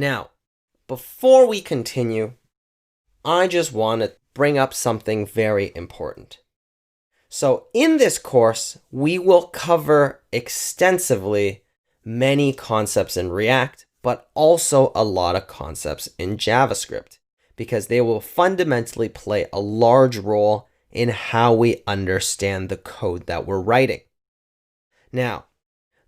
Now, before we continue, I just want to bring up something very important. So in this course, we will cover extensively many concepts in React, but also a lot of concepts in JavaScript, because they will fundamentally play a large role in how we understand the code that we're writing. Now,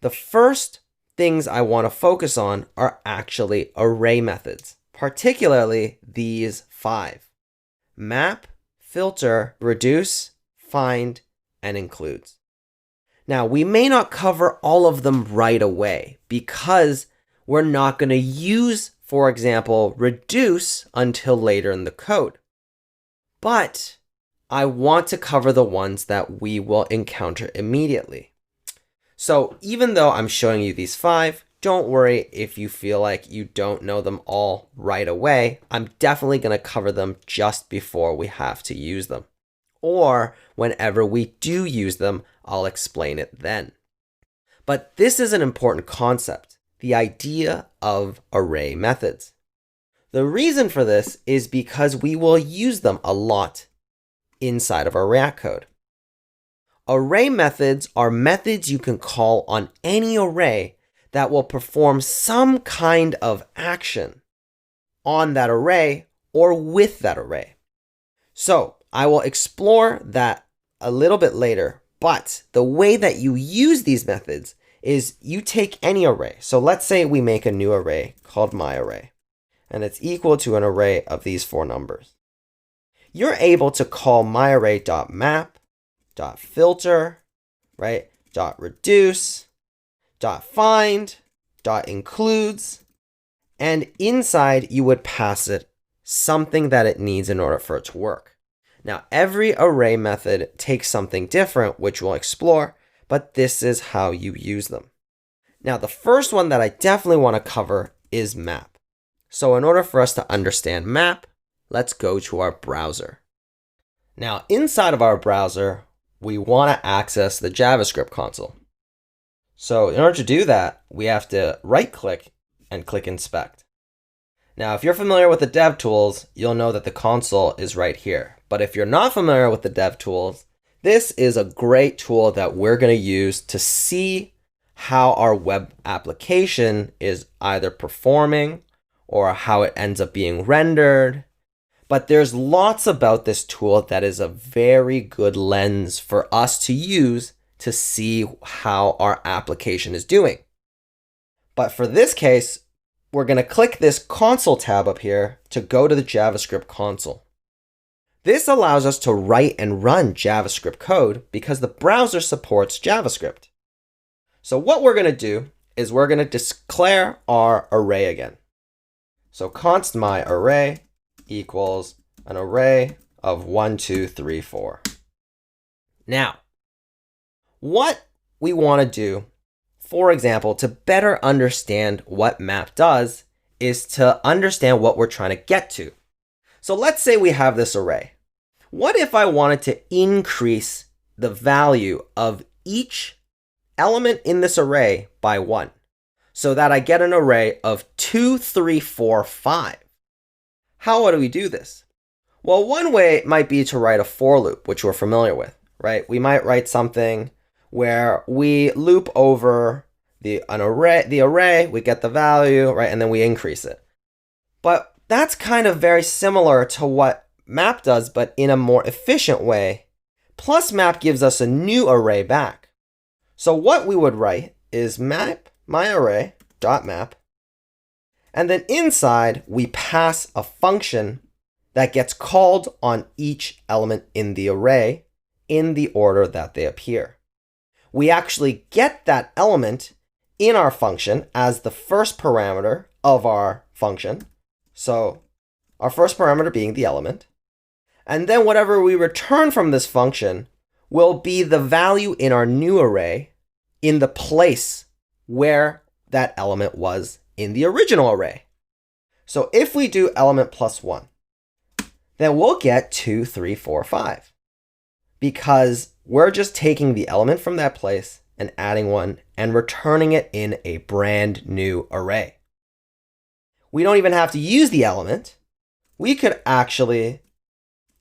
the first things I want to focus on are actually array methods, particularly these 5: map, filter, reduce, find, and includes. Now, we may not cover all of them right away because we're not going to use, for example, reduce until later in the code. But I want to cover the ones that we will encounter immediately. So even though I'm showing you these 5, don't worry if you feel like you don't know them all right away. I'm definitely going to cover them just before we have to use them. Or whenever we do use them, I'll explain it then. But this is an important concept, the idea of array methods. The reason for this is because we will use them a lot inside of our React code. Array methods are methods you can call on any array that will perform some kind of action on that array or with that array. So I will explore that a little bit later, but the way that you use these methods is you take any array. So let's say we make a new array called myArray, and it's equal to an array of these 4 numbers. You're able to call myArray.map, .filter, right? .reduce, .find, .includes, and inside you would pass it something that it needs in order for it to work. Now, every array method takes something different, which we'll explore, but this is how you use them. Now, the first one that I definitely want to cover is map. So in order for us to understand map, let's go to our browser. Now, inside of our browser, we want to access the JavaScript console. So in order to do that, we have to right-click and click Inspect. Now, if you're familiar with the DevTools, you'll know that the console is right here. But if you're not familiar with the DevTools, this is a great tool that we're going to use to see how our web application is either performing or how it ends up being rendered. But there's lots about this tool that is a very good lens for us to use to see how our application is doing. But for this case, we're going to click this console tab up here to go to the JavaScript console. This allows us to write and run JavaScript code because the browser supports JavaScript. So what we're going to do is we're going to declare our array again. So const myArray equals an array of 1, 2, 3, 4. Now, what we want to do, for example, to better understand what map does, is to understand what we're trying to get to. So let's say we have this array. What if I wanted to increase the value of each element in this array by 1, so that I get an array of 2, 3, 4, 5? How do we do this? Well, one way might be to write a for loop, which we're familiar with, right? We might write something where we loop over the array, we get the value, right? And then we increase it. But that's kind of very similar to what map does, but in a more efficient way. Plus map gives us a new array back. So what we would write is map myArray.map, and then inside we pass a function that gets called on each element in the array in the order that they appear. We actually get that element in our function as the first parameter of our function. So our first parameter being the element. And then whatever we return from this function will be the value in our new array in the place where that element was in the original array. So if we do element plus 1, then we'll get 2, 3, 4, 5. Because we're just taking the element from that place and adding 1 and returning it in a brand new array. we don't even have to use the element. We could actually,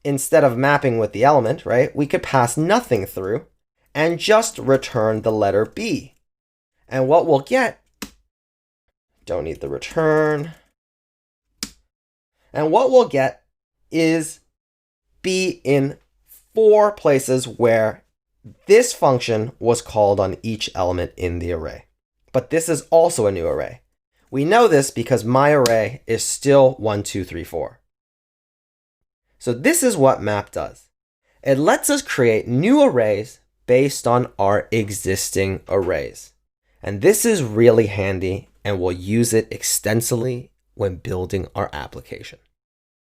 instead of mapping with the element, right, we could pass nothing through and just return the letter B. And what we'll get, don't need the return. And what we'll get is B in 4 places where this function was called on each element in the array. But this is also a new array. We know this because my array is still 1, 2, 3, 4. So this is what map does. It lets us create new arrays based on our existing arrays. And this is really handy, and we'll use it extensively when building our application.